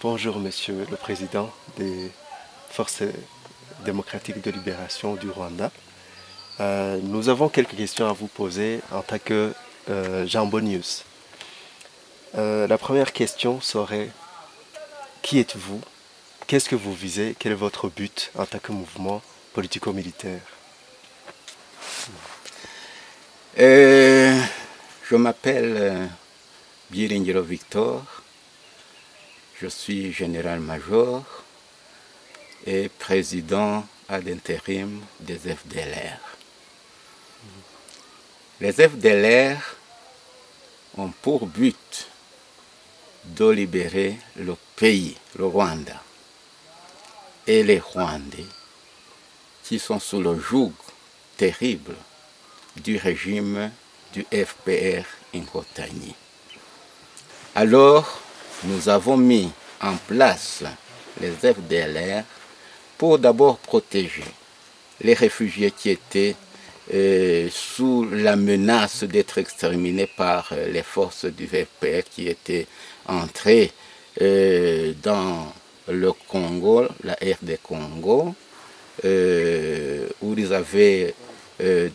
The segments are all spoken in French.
Bonjour, Monsieur le Président des Forces démocratiques de libération du Rwanda. Nous avons quelques questions à vous poser en tant que Jambo News. La première question serait, qui êtes-vous? Qu'est-ce que vous visez? Quel est votre but en tant que mouvement politico-militaire? Je m'appelle Byiringiro Victor. Je suis général-major et président ad intérim des FDLR. Les FDLR ont pour but de libérer le pays, le Rwanda, et les Rwandais qui sont sous le joug terrible du régime du FPR Inkotanyi. Alors, nous avons mis en place les FDLR pour d'abord protéger les réfugiés qui étaient sous la menace d'être exterminés par les forces du FPR qui étaient entrées dans le Congo, la RD Congo, où ils avaient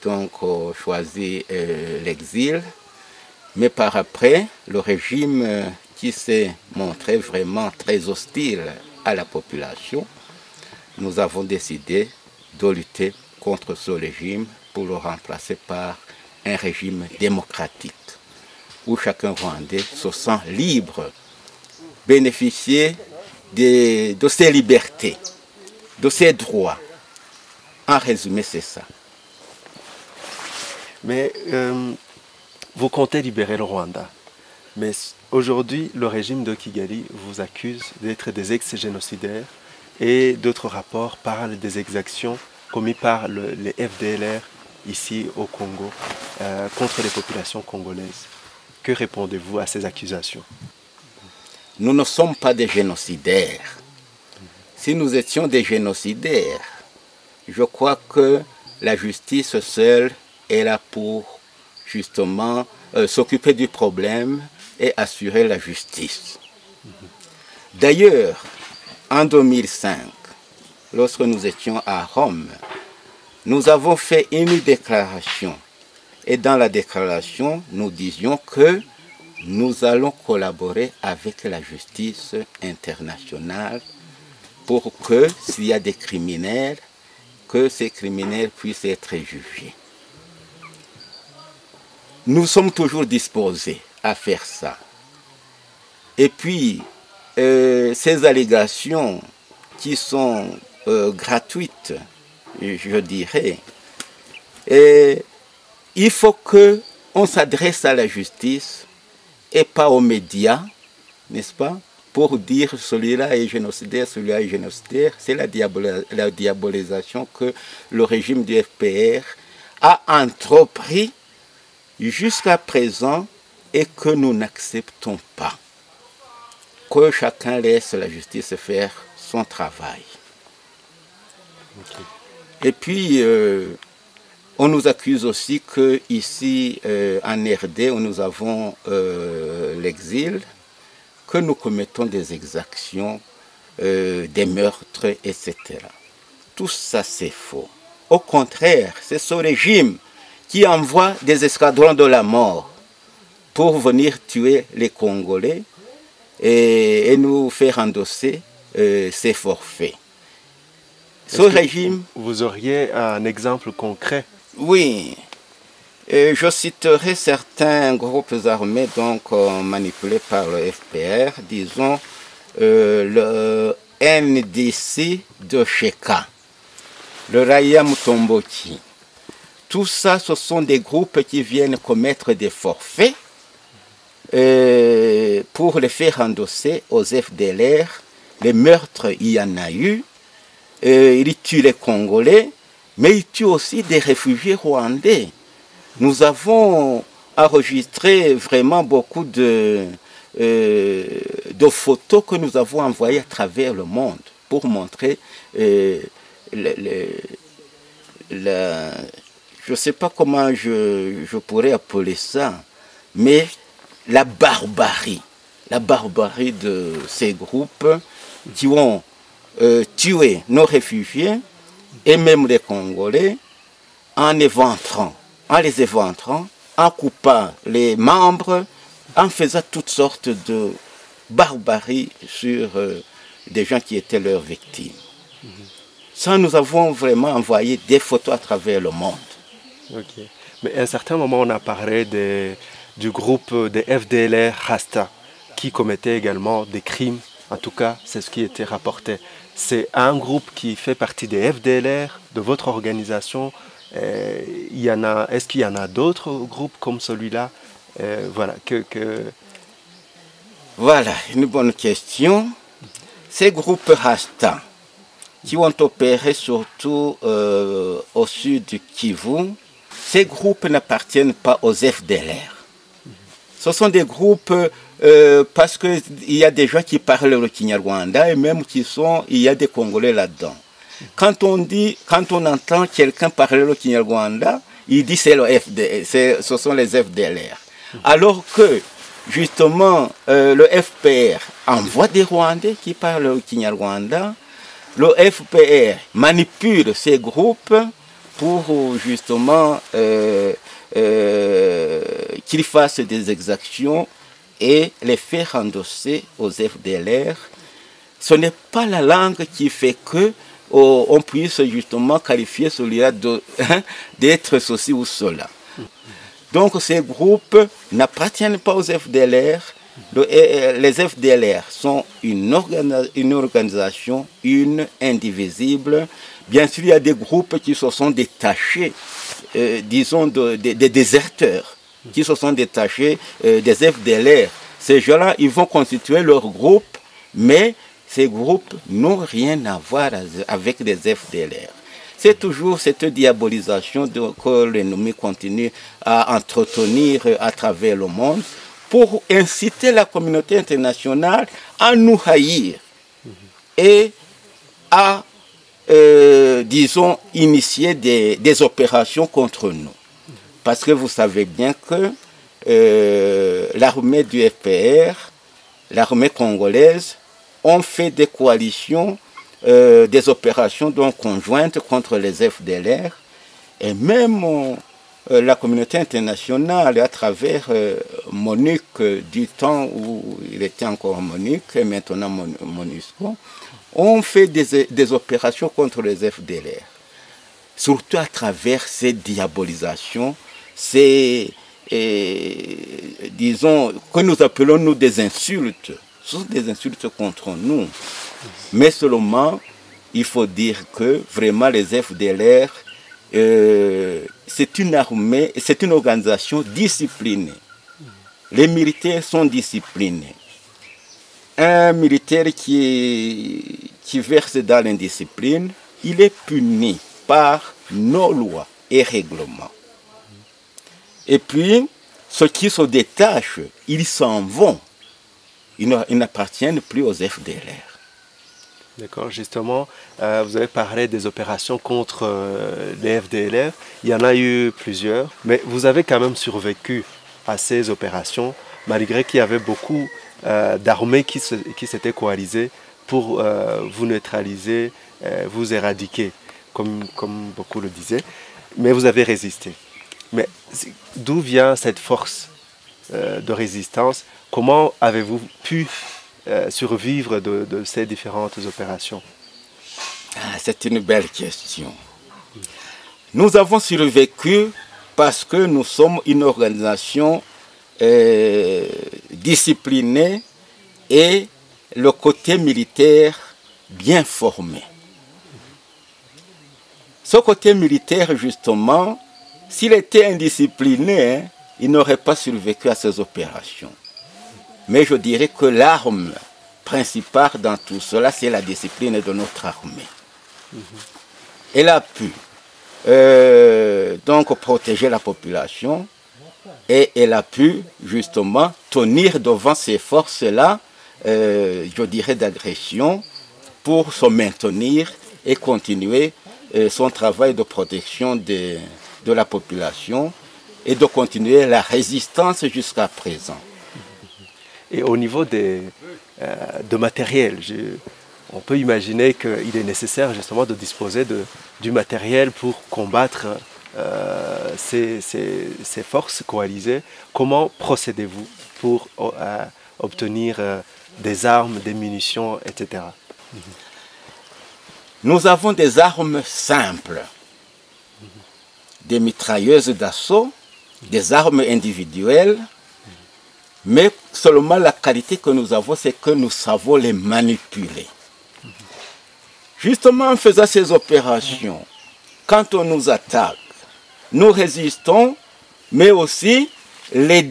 donc choisi l'exil. Mais par après, le régime qui s'est montré vraiment très hostile à la population, nous avons décidé de lutter contre ce régime pour le remplacer par un régime démocratique, où chacun Rwandais se sent libre, bénéficier de ses libertés, de ses droits. En résumé, c'est ça. Mais vous comptez libérer le Rwanda. Mais aujourd'hui, le régime de Kigali vous accuse d'être des ex-génocidaires et d'autres rapports parlent des exactions commises par les FDLR ici au Congo contre les populations congolaises. Que répondez-vous à ces accusations? Nous ne sommes pas des génocidaires. Si nous étions des génocidaires, je crois que la justice seule est là pour justement s'occuper du problème et assurer la justice. D'ailleurs, en 2005, lorsque nous étions à Rome, nous avons fait une déclaration. Et dans la déclaration, nous disions que nous allons collaborer avec la justice internationale pour que, s'il y a des criminels, que ces criminels puissent être jugés. Nous sommes toujours disposés à faire ça. Et puis, ces allégations qui sont gratuites, je dirais, il faut qu'on s'adresse à la justice et pas aux médias, n'est-ce pas, pour dire celui-là est génocidaire, celui-là est génocidaire. C'est la diabolisation que le régime du FPR a entrepris jusqu'à présent et que nous n'acceptons pas. Que chacun laisse la justice faire son travail. Okay. Et puis, on nous accuse aussi qu'ici, en RD, où nous avons l'exil, que nous commettons des exactions, des meurtres, etc. Tout ça, c'est faux. Au contraire, c'est ce régime qui envoie des escadrons de la mort pour venir tuer les Congolais et nous faire endosser ces forfaits. Ce régime... Vous auriez un exemple concret? Oui. Je citerai certains groupes armés donc manipulés par le FPR, disons le NDC de Sheka, le Raya Mutomboki. Tout ça, ce sont des groupes qui viennent commettre des forfaits pour les faire endosser aux FDLR. Les meurtres, il y en a eu. Ils tuent les Congolais, mais ils tuent aussi des réfugiés rwandais. Nous avons enregistré vraiment beaucoup de photos que nous avons envoyées à travers le monde pour montrer je ne sais pas comment je pourrais appeler ça, mais la barbarie la barbarie de ces groupes qui ont tué nos réfugiés et même les Congolais en les éventrant, en coupant les membres, en faisant toutes sortes de barbaries sur des gens qui étaient leurs victimes. Ça, nous avons vraiment envoyé des photos à travers le monde. Ok. Mais à un certain moment, on a parlé du groupe des FDLR Rasta, qui commettait également des crimes. En tout cas, c'est ce qui était rapporté. C'est un groupe qui fait partie des FDLR, de votre organisation. Est-ce qu'il y en a d'autres groupes comme celui-là? Voilà, Voilà, une bonne question. Ces groupes Rasta, qui ont opéré surtout au sud du Kivu, ces groupes n'appartiennent pas aux FDLR. Ce sont des groupes parce qu'il y a des gens qui parlent le Kinyarwanda et même il y a des Congolais là-dedans. Quand on entend quelqu'un parler le Kinyarwanda, il dit c'est le FDLR, ce sont les FDLR. Alors que justement le FPR envoie des Rwandais qui parlent le Kinyarwanda, le FPR manipule ces groupes pour justement qu'ils fassent des exactions et les faire endosser aux FDLR. Ce n'est pas la langue qui fait que on puisse justement qualifier celui-là d'être ceci ou cela. Donc ces groupes n'appartiennent pas aux FDLR. Les FDLR sont une organisation, indivisible. Bien sûr, il y a des groupes qui se sont détachés, disons, des déserteurs, qui se sont détachés des FDLR. Ces gens-là, ils vont constituer leur groupe, mais ces groupes n'ont rien à voir avec les FDLR. C'est toujours cette diabolisation que l'ennemi continue à entretenir à travers le monde pour inciter la communauté internationale à nous haïr et à, disons, initier des opérations contre nous. Parce que vous savez bien que l'armée du FPR, l'armée congolaise, ont fait des coalitions, des opérations donc conjointes contre les FDLR, et même la communauté internationale, à travers MONUC, du temps où il était encore MONUC et maintenant MONUSCO, ont fait des opérations contre les FDLR. Surtout à travers ces diabolisations, disons, que nous appelons nous des insultes. Ce sont des insultes contre nous. Mais seulement, il faut dire que vraiment les FDLR, c'est une armée, c'est une organisation disciplinée. Les militaires sont disciplinés. Un militaire qui verse dans l'indiscipline, il est puni par nos lois et règlements. Et puis, ceux qui se détachent, ils s'en vont. Ils n'appartiennent plus aux FDLR. D'accord, justement, vous avez parlé des opérations contre les FDLR. Il y en a eu plusieurs, mais vous avez quand même survécu à ces opérations, malgré qu'il y avait beaucoup d'armées qui s'étaient coalisées pour vous neutraliser, vous éradiquer, comme beaucoup le disaient. Mais vous avez résisté. Mais d'où vient cette force de résistance? Comment avez-vous pu survivre de ces différentes opérations? C'est une belle question. Nous avons survécu parce que nous sommes une organisation disciplinée et le côté militaire bien formé. Ce côté militaire, justement, s'il était indiscipliné, il n'aurait pas survécu à ces opérations. Mais je dirais que l'arme principale dans tout cela, c'est la discipline de notre armée. Elle a pu donc protéger la population et elle a pu justement tenir devant ces forces-là, je dirais d'agression, pour se maintenir et continuer son travail de protection de la population et de continuer la résistance jusqu'à présent. Et au niveau de matériel, on peut imaginer qu'il est nécessaire justement de disposer du matériel pour combattre ces forces coalisées. Comment procédez-vous pour obtenir des armes, des munitions, etc. Nous avons des armes simples, des mitrailleuses d'assaut, des armes individuelles, mais seulement la qualité que nous avons, c'est que nous savons les manipuler. Justement, en faisant ces opérations, quand on nous attaque, nous résistons, mais aussi les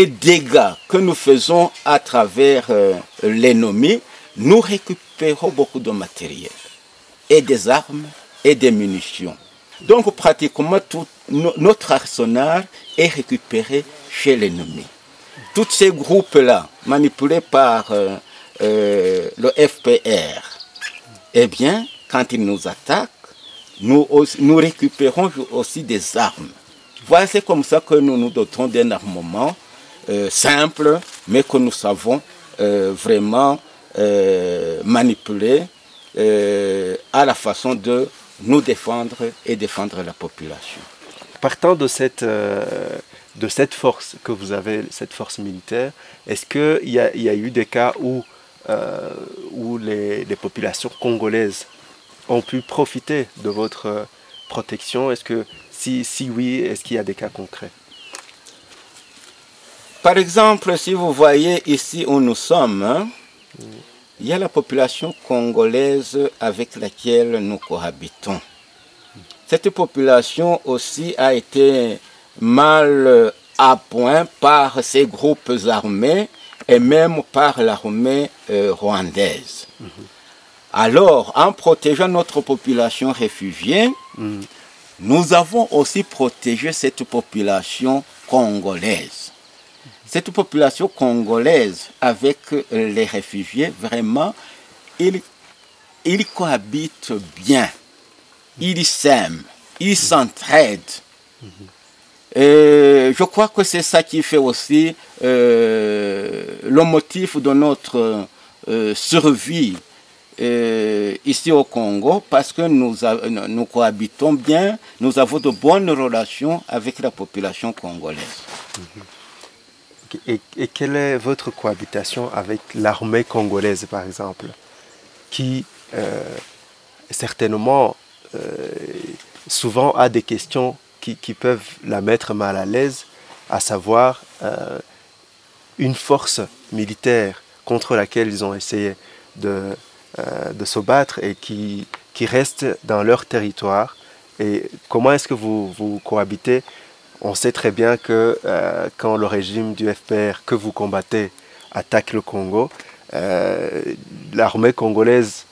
dégâts que nous faisons à travers l'ennemi, nous récupérons beaucoup de matériel, et des armes, et des munitions. Donc pratiquement tout notre arsenal est récupéré chez l'ennemi. Tous ces groupes-là, manipulés par le FPR, eh bien, quand ils nous attaquent, nous récupérons aussi des armes. Voilà, c'est comme ça que nous nous dotons d'un armement simple, mais que nous savons vraiment manipuler à la façon de nous défendre et défendre la population. Partant de cette force que vous avez, cette force militaire, est-ce qu'il y a eu des cas où les populations congolaises ont pu profiter de votre protection? Est-ce que, si oui, est-ce qu'il y a des cas concrets? Par exemple, si vous voyez ici où nous sommes, hein, il y a la population congolaise avec laquelle nous cohabitons. Cette population aussi a été mal à point par ces groupes armés et même par l'armée rwandaise. Alors, en protégeant notre population réfugiée, nous avons aussi protégé cette population congolaise. Cette population congolaise avec les réfugiés, vraiment, ils cohabitent bien, ils s'aiment, ils s'entraident. Je crois que c'est ça qui fait aussi le motif de notre survie ici au Congo, parce que nous cohabitons bien, nous avons de bonnes relations avec la population congolaise. Et quelle est votre cohabitation avec l'armée congolaise, par exemple, qui certainement souvent a des questions qui peuvent la mettre mal à l'aise, à savoir une force militaire contre laquelle ils ont essayé de se battre et qui reste dans leur territoire. Et comment est-ce que vous cohabitez? On sait très bien que quand le régime du FPR que vous combattez attaque le Congo, l'armée congolaise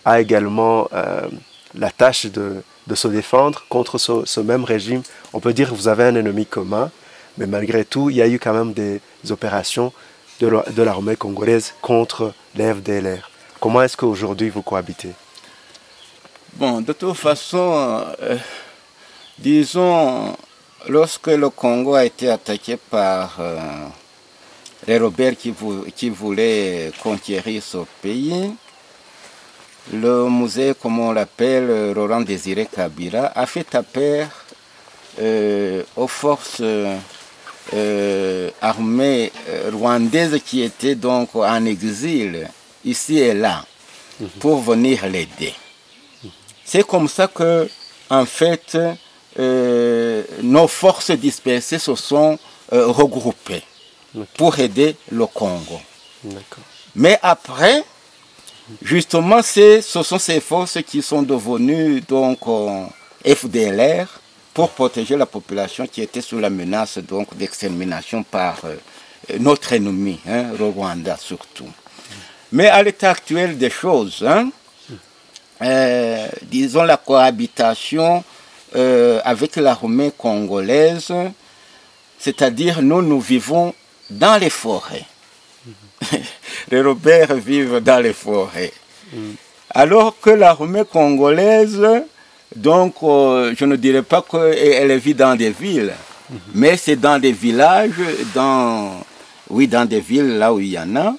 a également la tâche de se défendre contre ce même régime. On peut dire que vous avez un ennemi commun, mais malgré tout, il y a eu quand même des opérations de l'armée congolaise contre les FDLR. Comment est-ce qu'aujourd'hui vous cohabitez? Bon, de toute façon, disons, lorsque le Congo a été attaqué par les rebelles qui voulaient conquérir ce pays, le musée, comme on l'appelle, Laurent Désiré Kabila, a fait appel aux forces armées rwandaises qui étaient donc en exil, ici et là, pour venir l'aider. C'est comme ça que, en fait, nos forces dispersées se sont regroupées pour aider le Congo. Mais après, justement, ce sont ces forces qui sont devenues donc FDLR pour protéger la population qui était sous la menace donc d'extermination par notre ennemi, hein, le Rwanda surtout. Mais à l'état actuel des choses, hein, disons la cohabitation avec l'armée congolaise, c'est-à-dire nous vivons dans les forêts. Les rebelles vivent dans les forêts. Alors que l'armée congolaise, donc je ne dirais pas qu'elle vit dans des villes, mais c'est dans des villages, dans oui, dans des villes là où il y en a.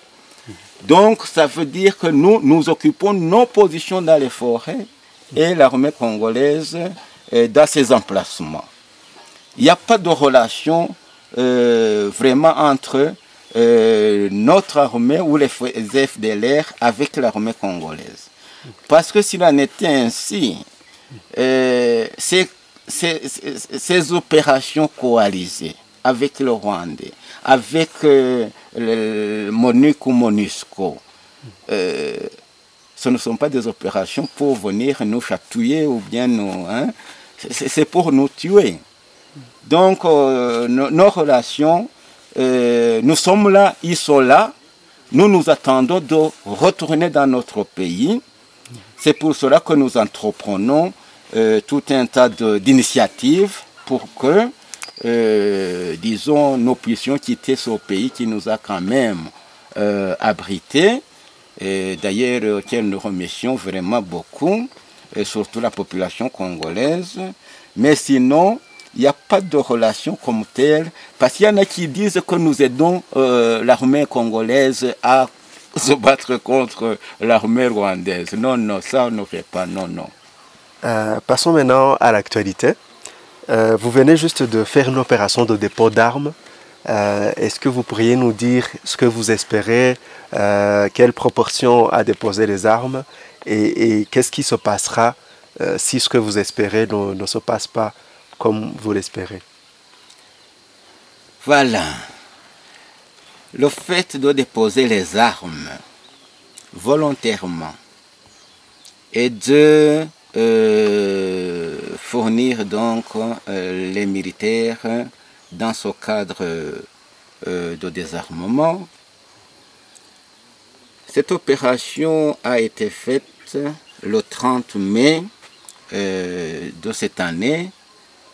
Donc, ça veut dire que nous occupons nos positions dans les forêts et l'armée congolaise dans ses emplacements. Il n'y a pas de relation vraiment entre notre armée ou les FDLR avec l'armée congolaise. Parce que s'il en était ainsi, ces opérations coalisées avec le Rwandais, avec le MONUC ou MONUSCO, ce ne sont pas des opérations pour venir nous chatouiller ou bien nous... Hein, c'est pour nous tuer. Donc, nos relations, nous sommes là, ils sont là. Nous nous attendons de retourner dans notre pays. C'est pour cela que nous entreprenons tout un tas d'initiatives pour que, disons, nous puissions quitter ce pays qui nous a quand même abrités. D'ailleurs, auquel nous remercions vraiment beaucoup, et surtout la population congolaise. Mais sinon, il n'y a pas de relation comme telle, parce qu'il y en a qui disent que nous aidons l'armée congolaise à se battre contre l'armée rwandaise. Non, non, ça on ne fait pas, non, non. Passons maintenant à l'actualité. Vous venez juste de faire une opération de dépôt d'armes. Est-ce que vous pourriez nous dire ce que vous espérez, quelle proportion à déposer les armes et qu'est-ce qui se passera si ce que vous espérez ne se passe pas comme vous l'espérez? Voilà. Le fait de déposer les armes volontairement et de fournir donc les militaires dans ce cadre de désarmement. Cette opération a été faite le 30 mai de cette année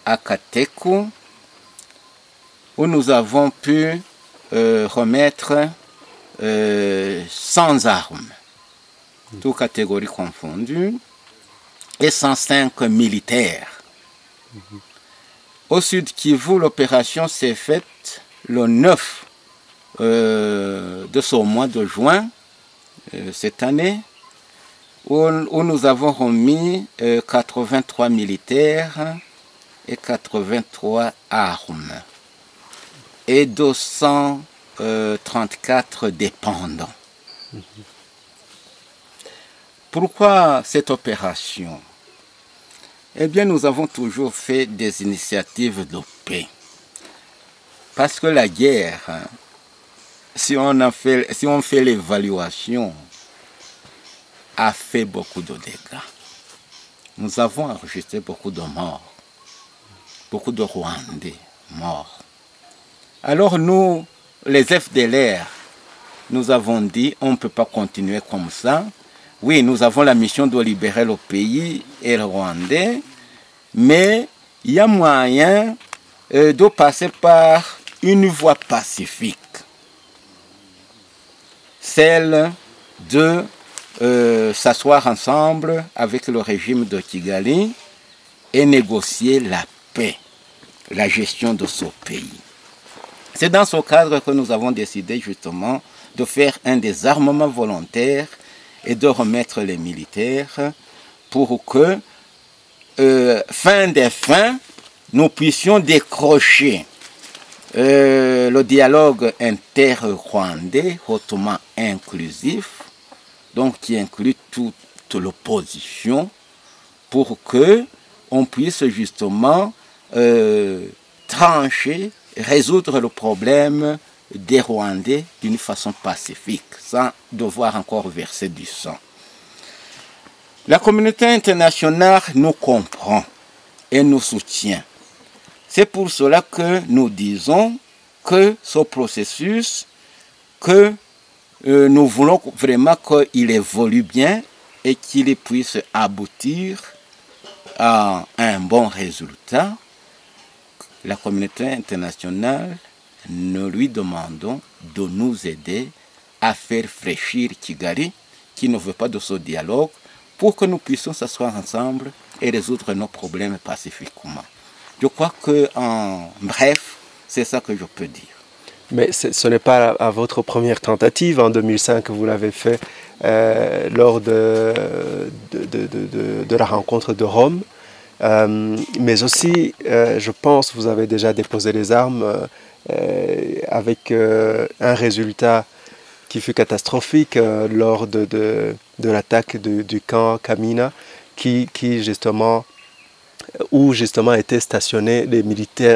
à Katekou, où nous avons pu remettre 100 armes, toutes catégories confondues, et 105 militaires. Au Sud Kivu, l'opération s'est faite le 9 de ce mois de juin, cette année, où nous avons remis 83 militaires et 83 armes et 234 dépendants. Pourquoi cette opération? Eh bien, nous avons toujours fait des initiatives de paix. Parce que la guerre, si on fait l'évaluation, a fait beaucoup de dégâts. Nous avons enregistré beaucoup de morts, beaucoup de Rwandais morts. Alors nous, les FDLR, nous avons dit, on ne peut pas continuer comme ça. Oui, nous avons la mission de libérer le pays et le Rwandais, mais il y a moyen de passer par une voie pacifique, celle de s'asseoir ensemble avec le régime de Kigali et négocier la paix, la gestion de ce pays. C'est dans ce cadre que nous avons décidé justement de faire un désarmement volontaire et de remettre les militaires pour que, fin des fins, nous puissions décrocher le dialogue inter-rwandais hautement inclusif, donc qui inclut toute l'opposition, pour que on puisse justement trancher, résoudre le problème des Rwandais d'une façon pacifique, sans devoir encore verser du sang. La communauté internationale nous comprend et nous soutient. C'est pour cela que nous disons que ce processus, que nous voulons vraiment qu'il évolue bien et qu'il puisse aboutir à un bon résultat. La communauté internationale, nous lui demandons de nous aider à faire fraîchir Kigali, qui ne veut pas de ce dialogue, pour que nous puissions s'asseoir ensemble et résoudre nos problèmes pacifiquement. Je crois que, en bref, c'est ça que je peux dire. Mais ce n'est pas à votre première tentative. En 2005, vous l'avez fait lors de la rencontre de Rome. Mais aussi, je pense, vous avez déjà déposé les armes avec un résultat qui fut catastrophique lors de l'attaque du camp Kamina, où justement étaient stationnés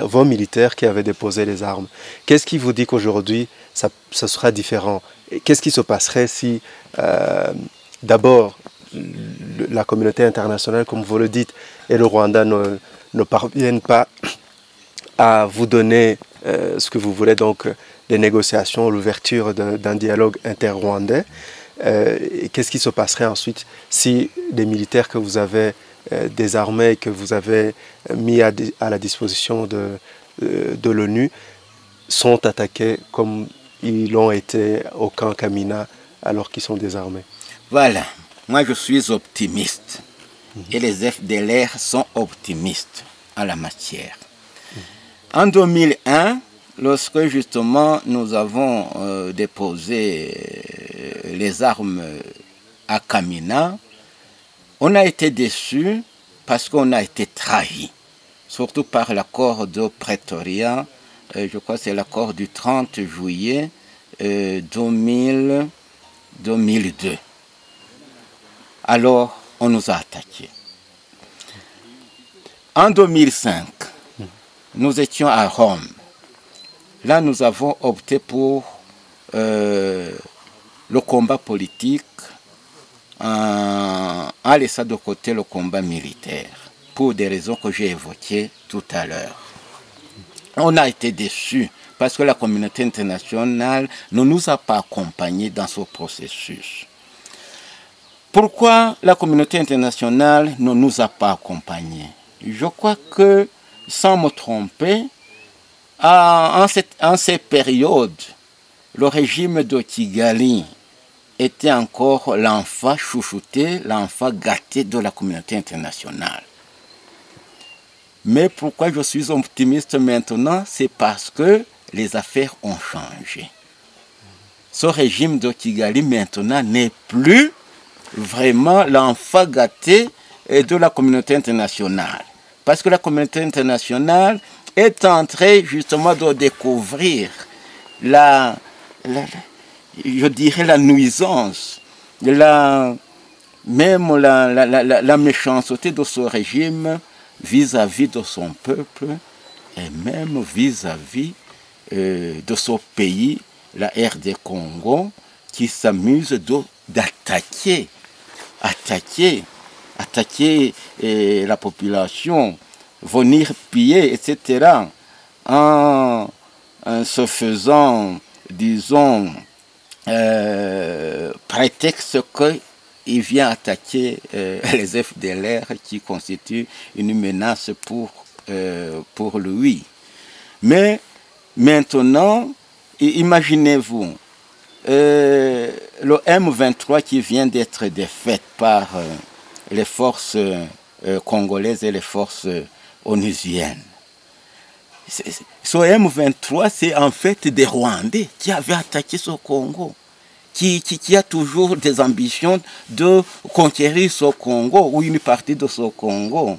vos militaires qui avaient déposé les armes. Qu'est-ce qui vous dit qu'aujourd'hui, ça sera différent? Qu'est-ce qui se passerait si, d'abord, la communauté internationale, comme vous le dites, et le Rwanda ne parviennent pas à vous donner ce que vous voulez, donc des négociations, l'ouverture d'un dialogue inter-rwandais? Qu'est-ce qui se passerait ensuite si les militaires que vous avez désarmés, que vous avez mis à la disposition de l'ONU sont attaqués comme ils l'ont été au camp Kamina alors qu'ils sont désarmés? Voilà, moi je suis optimiste et les FDLR sont optimistes en la matière. En 2001, lorsque justement nous avons déposé les armes à Kamina, on a été déçus parce qu'on a été trahis, surtout par l'accord de Pretoria, je crois que c'est l'accord du 30 juillet 2002. Alors, on nous a attaqués. En 2005, nous étions à Rome. Là, nous avons opté pour le combat politique en laissant de côté le combat militaire, pour des raisons que j'ai évoquées tout à l'heure. On a été déçus parce que la communauté internationale ne nous a pas accompagnés dans ce processus. Pourquoi la communauté internationale ne nous a pas accompagnés? Je crois que, sans me tromper, en ces périodes, le régime de Kigali était encore l'enfant chouchouté, l'enfant gâté de la communauté internationale. Mais pourquoi je suis optimiste maintenant? C'est parce que les affaires ont changé. Ce régime de Kigali maintenant n'est plus vraiment l'enfant gâté de la communauté internationale. Parce que la communauté internationale est en train justement de découvrir je dirais la nuisance, même la méchanceté de ce régime vis-à-vis de son peuple et même vis-à-vis de ce pays, la RD Congo, qui s'amuse d'attaquer la population, venir piller, etc., en se faisant, disons, prétexte qu'il vient attaquer les FDLR qui constituent une menace pour lui. Mais maintenant, imaginez-vous, le M23 qui vient d'être défait par les forces congolaises et les forces onusiennes. Ce M23, c'est en fait des Rwandais qui avaient attaqué ce Congo, qui a toujours des ambitions de conquérir ce Congo ou une partie de ce Congo.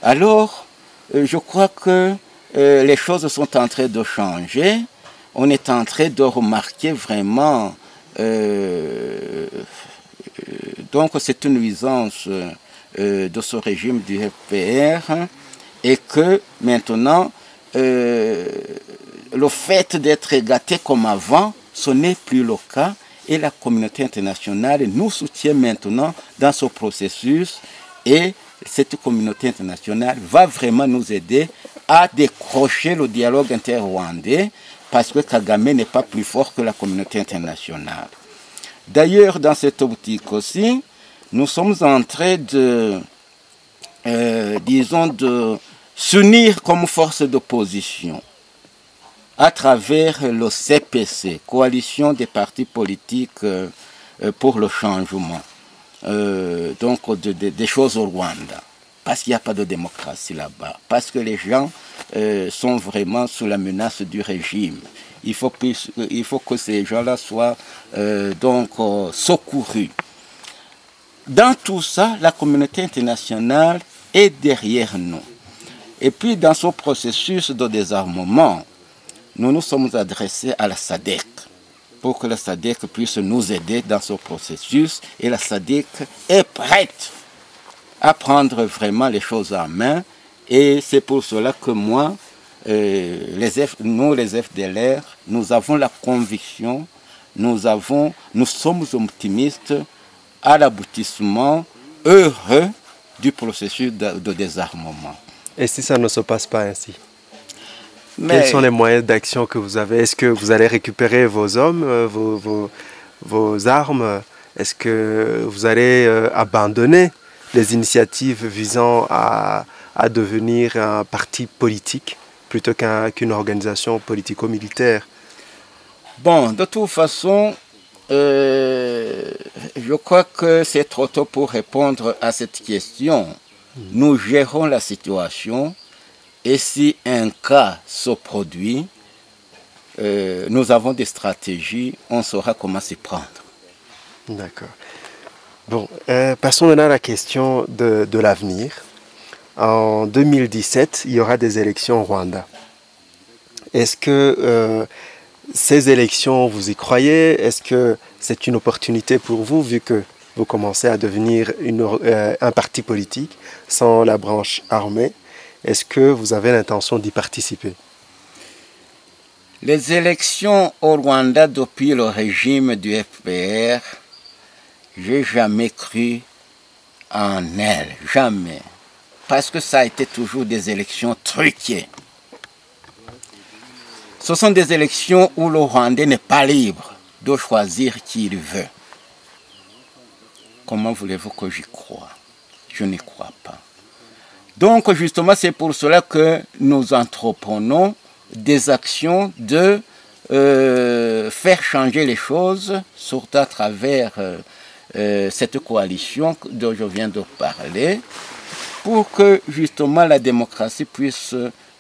Alors, je crois que les choses sont en train de changer. On est en train de remarquer vraiment donc cette nuisance de ce régime du FPR et que maintenant le fait d'être gâté comme avant, ce n'est plus le cas et la communauté internationale nous soutient maintenant dans ce processus et cette communauté internationale va vraiment nous aider à décrocher le dialogue inter-rwandais parce que Kagame n'est pas plus fort que la communauté internationale. D'ailleurs, dans cette optique aussi, nous sommes en train de, disons, de s'unir comme force d'opposition à travers le CPC, Coalition des partis politiques pour le changement, donc des choses au Rwanda. parce qu'il n'y a pas de démocratie là-bas, parce que les gens sont vraiment sous la menace du régime. Il faut que ces gens-là soient secourus. Dans tout ça, la communauté internationale est derrière nous. Et puis, dans ce processus de désarmement, nous nous sommes adressés à la SADC pour que la SADC puisse nous aider dans ce processus. Et la SADC est prête à prendre vraiment les choses en main. Et c'est pour cela que moi, nous les FDLR, nous avons la conviction, nous sommes optimistes à l'aboutissement heureux du processus de désarmement. Et si ça ne se passe pas ainsi? Quels sont les moyens d'action que vous avez? Est-ce que vous allez récupérer vos hommes, vos armes? Est-ce que vous allez abandonner les initiatives visant à devenir un parti politique plutôt qu'une organisation politico-militaire? Bon, de toute façon, je crois que c'est trop tôt pour répondre à cette question. Nous gérons la situation et si un cas se produit, nous avons des stratégies, on saura comment s'y prendre. D'accord. Bon, passons maintenant à la question de l'avenir. En 2017, il y aura des élections au Rwanda. Est-ce que ces élections, vous y croyez? Est-ce que c'est une opportunité pour vous, vu que vous commencez à devenir un parti politique sans la branche armée? Est-ce que vous avez l'intention d'y participer? Les élections au Rwanda depuis le régime du FPR, j'ai jamais cru en elles, jamais. Parce que ça a été toujours des élections truquées. Ce sont des élections où le Rwandais n'est pas libre de choisir qui il veut. Comment voulez-vous que j'y croie? Je n'y crois pas. Donc justement, c'est pour cela que nous entreprenons des actions de faire changer les choses, surtout à travers cette coalition dont je viens de parler, pour que justement la démocratie puisse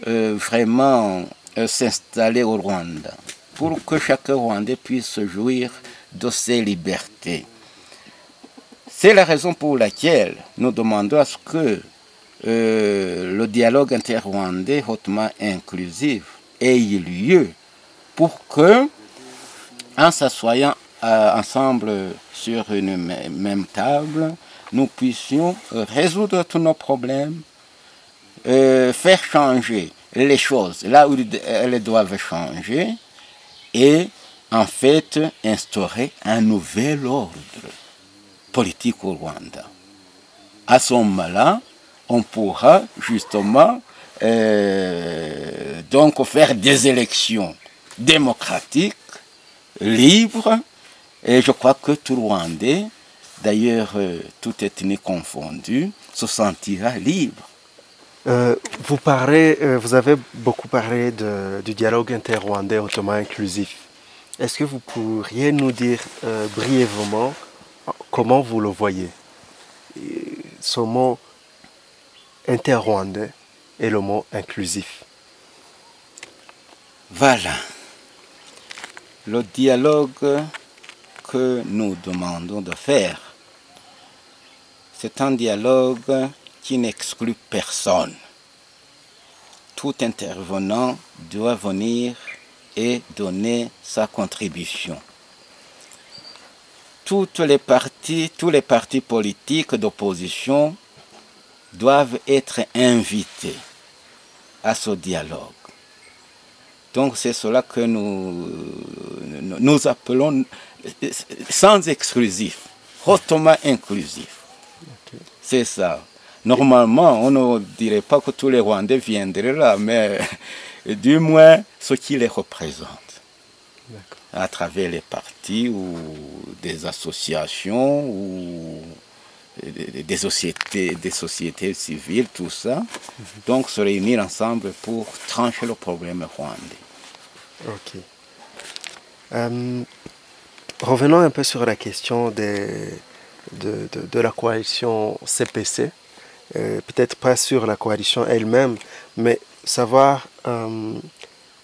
vraiment s'installer au Rwanda, pour que chaque Rwandais puisse jouir de ses libertés. C'est la raison pour laquelle nous demandons à ce que le dialogue inter-rwandais hautement inclusif ait lieu pour que, en s'assoyant ensemble sur une même table, nous puissions résoudre tous nos problèmes, faire changer les choses là où elles doivent changer et en fait instaurer un nouvel ordre politique au Rwanda. À ce moment-là, on pourra justement donc faire des élections démocratiques, libres, et je crois que tout Rwandais, d'ailleurs toute ethnie confondue, se sentira libre. Vous avez beaucoup parlé du dialogue inter-rwandais hautement inclusif. Est-ce que vous pourriez nous dire brièvement comment vous le voyez? Ce mot inter-rwandais et le mot inclusif. Voilà. Le dialogue que nous demandons de faire, c'est un dialogue qui n'exclut personne. Tout intervenant doit venir et donner sa contribution. Tous les partis politiques d'opposition doivent être invités à ce dialogue. Donc c'est cela que nous appelons sans exclusif, hautement inclusif. Okay. C'est ça. Normalement, on ne dirait pas que tous les Rwandais viendraient là, mais du moins ceux qui les représentent. À travers les partis ou des associations ou des sociétés civiles, tout ça. Donc se réunir ensemble pour trancher le problème rwandais. Ok. Revenons un peu sur la question de la coalition CPC. peut-être pas sur la coalition elle-même, mais savoir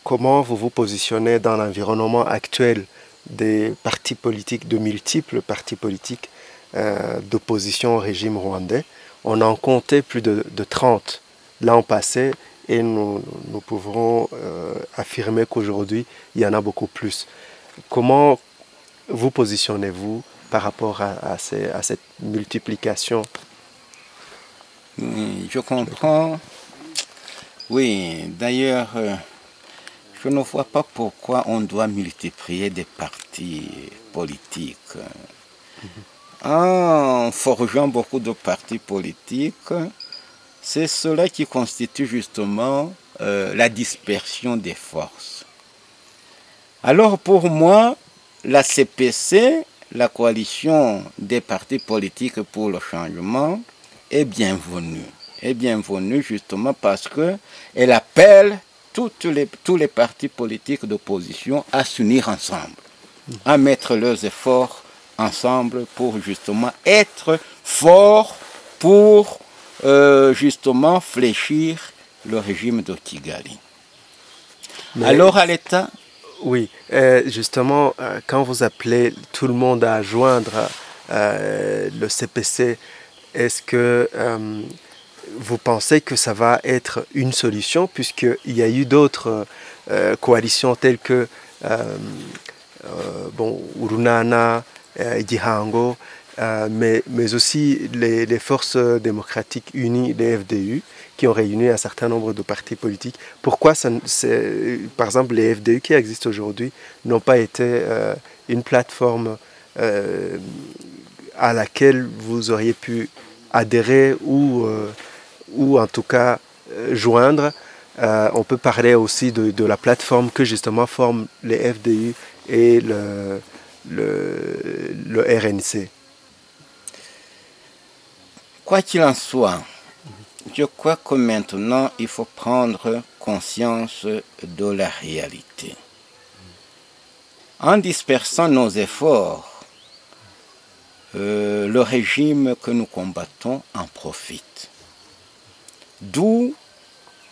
comment vous vous positionnez dans l'environnement actuel des partis politiques, de multiples partis politiques d'opposition au régime rwandais. On en comptait plus de 30 l'an passé et nous pouvons affirmer qu'aujourd'hui, il y en a beaucoup plus. Comment vous positionnez-vous par rapport à cette multiplication? Oui, je comprends. Oui, d'ailleurs, je ne vois pas pourquoi on doit multiplier des partis politiques. En forgeant beaucoup de partis politiques, c'est cela qui constitue justement la dispersion des forces. Alors pour moi, la CPC, la coalition des partis politiques pour le changement, est bienvenue. Est bienvenue justement parce qu'elle appelle tous les partis politiques d'opposition à s'unir ensemble, à mettre leurs efforts ensemble pour justement être forts pour justement fléchir le régime de Kigali. Mais alors à l'État... Oui, justement, quand vous appelez tout le monde à joindre le CPC, est-ce que vous pensez que ça va être une solution, puisqu'il y a eu d'autres coalitions telles que Urunana, Igihango, mais aussi les forces démocratiques unies, les FDU, qui ont réuni un certain nombre de partis politiques. Pourquoi, par exemple, les FDU qui existent aujourd'hui n'ont pas été une plateforme à laquelle vous auriez pu adhérer ou en tout cas joindre? On peut parler aussi de la plateforme que justement forment les FDU et le RNC. Quoi qu'il en soit, je crois que maintenant, il faut prendre conscience de la réalité. En dispersant nos efforts, le régime que nous combattons en profite. D'où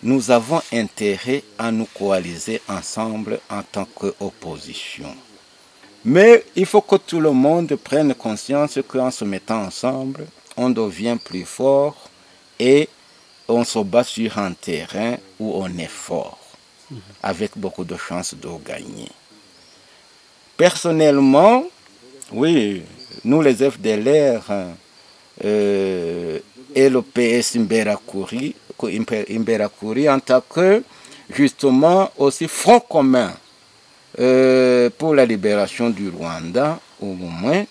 nous avons intérêt à nous coaliser ensemble en tant qu'opposition. Mais il faut que tout le monde prenne conscience qu'en se mettant ensemble, on devient plus fort et on se bat sur un terrain où on est fort, avec beaucoup de chances de gagner. Personnellement, oui, nous les FDLR et le PS Imberakuri, en tant que justement aussi front commun pour la libération du Rwanda, au moins,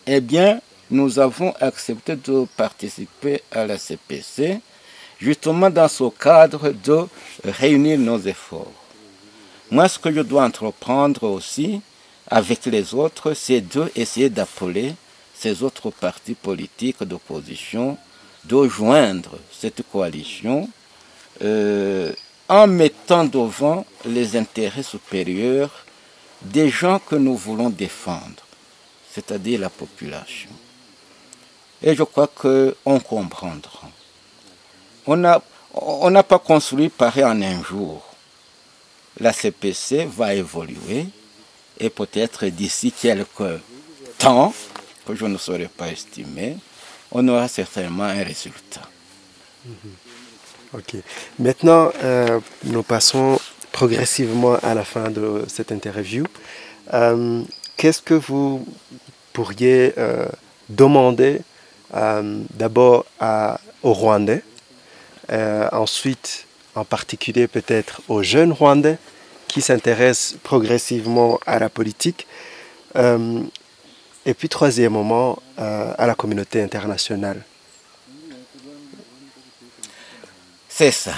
eh bien, nous avons accepté de participer à la CPC, justement dans ce cadre de réunir nos efforts. Moi, ce que je dois entreprendre aussi avec les autres, c'est d'essayer d'appeler ces autres partis politiques d'opposition de joindre cette coalition en mettant devant les intérêts supérieurs des gens que nous voulons défendre, c'est-à-dire la population. Et je crois qu'on comprendra. On n'a pas construit pareil en un jour. La CPC va évoluer et peut-être d'ici quelques temps, que je ne saurais pas estimer, on aura certainement un résultat. Ok. Maintenant, nous passons progressivement à la fin de cette interview. Qu'est-ce que vous pourriez demander d'abord aux Rwandais, ensuite en particulier peut-être aux jeunes Rwandais qui s'intéressent progressivement à la politique, et puis troisièmement à la communauté internationale? C'est ça.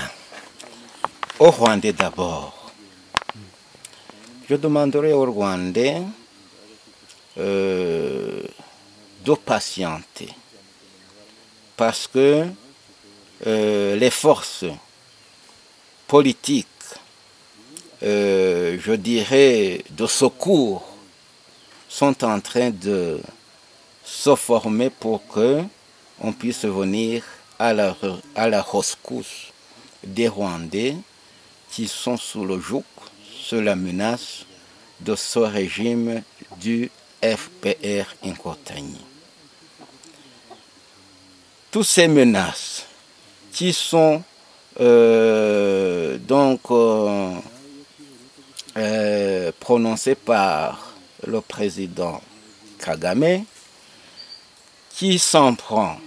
Aux Rwandais d'abord. Je demanderai aux Rwandais de patienter. Parce que les forces politiques, je dirais, de secours, sont en train de se former pour qu'on puisse venir à la rescousse des Rwandais qui sont sous le joug, sous la menace de ce régime du FPR Inkotanyi. Toutes ces menaces qui sont prononcées par le président Kagame, qui s'en prend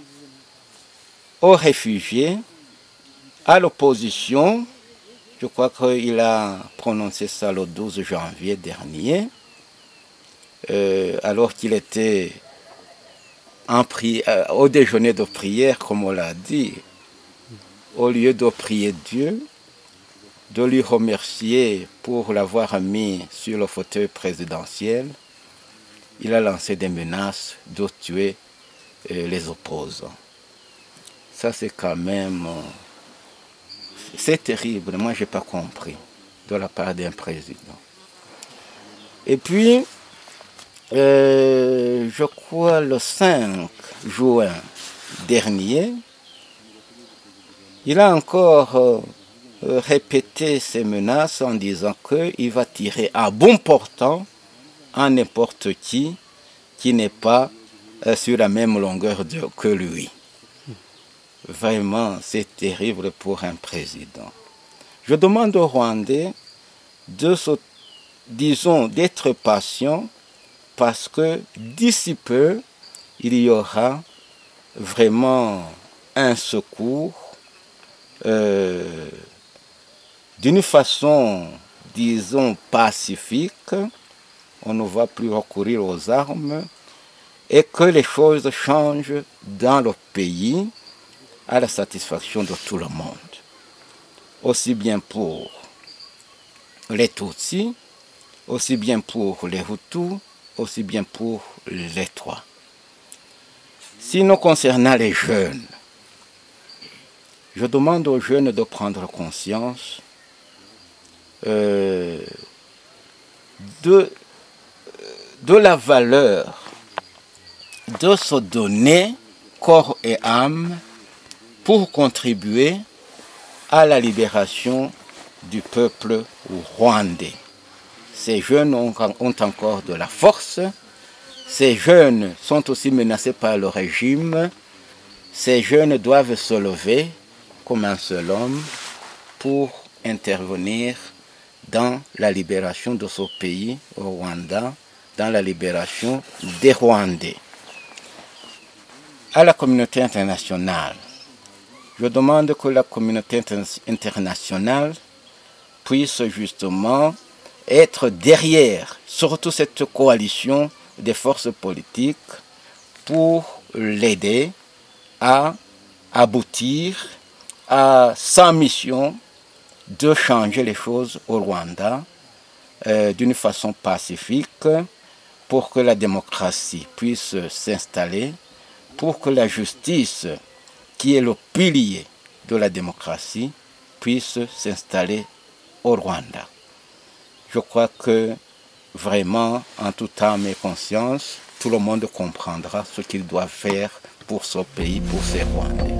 aux réfugiés, à l'opposition. Je crois qu'il a prononcé ça le 12 janvier dernier, alors qu'il était au déjeuner de prière, comme on l'a dit. Au lieu de prier Dieu, de lui remercier pour l'avoir mis sur le fauteuil présidentiel, il a lancé des menaces de tuer les opposants. Ça, c'est quand même... c'est terrible. Moi, je n'ai pas compris de la part d'un président. Et puis, je crois le 5 juin dernier, il a encore répété ces menaces en disant qu'il va tirer à bon portant à n'importe qui n'est pas sur la même longueur que lui. Vraiment, c'est terrible pour un président. Je demande aux Rwandais d'être patients, parce que d'ici peu, il y aura vraiment un secours d'une façon, disons, pacifique. On ne va plus recourir aux armes et que les choses changent dans le pays à la satisfaction de tout le monde. Aussi bien pour les Tutsis, aussi bien pour les Hutus, aussi bien pour les Trois. Sinon, concernant les jeunes, je demande aux jeunes de prendre conscience de la valeur de se donner corps et âme pour contribuer à la libération du peuple rwandais. Ces jeunes ont encore de la force. Ces jeunes sont aussi menacés par le régime. Ces jeunes doivent se lever comme un seul homme pour intervenir dans la libération de ce pays, au Rwanda, dans la libération des Rwandais. À la communauté internationale, je demande que la communauté internationale puisse justement être derrière, surtout cette coalition des forces politiques, pour l'aider à aboutir à sa mission de changer les choses au Rwanda d'une façon pacifique, pour que la démocratie puisse s'installer, pour que la justice, qui est le pilier de la démocratie, puisse s'installer au Rwanda. Je crois que vraiment, en toute âme et conscience, tout le monde comprendra ce qu'il doit faire pour ce pays, pour ces Rwandais.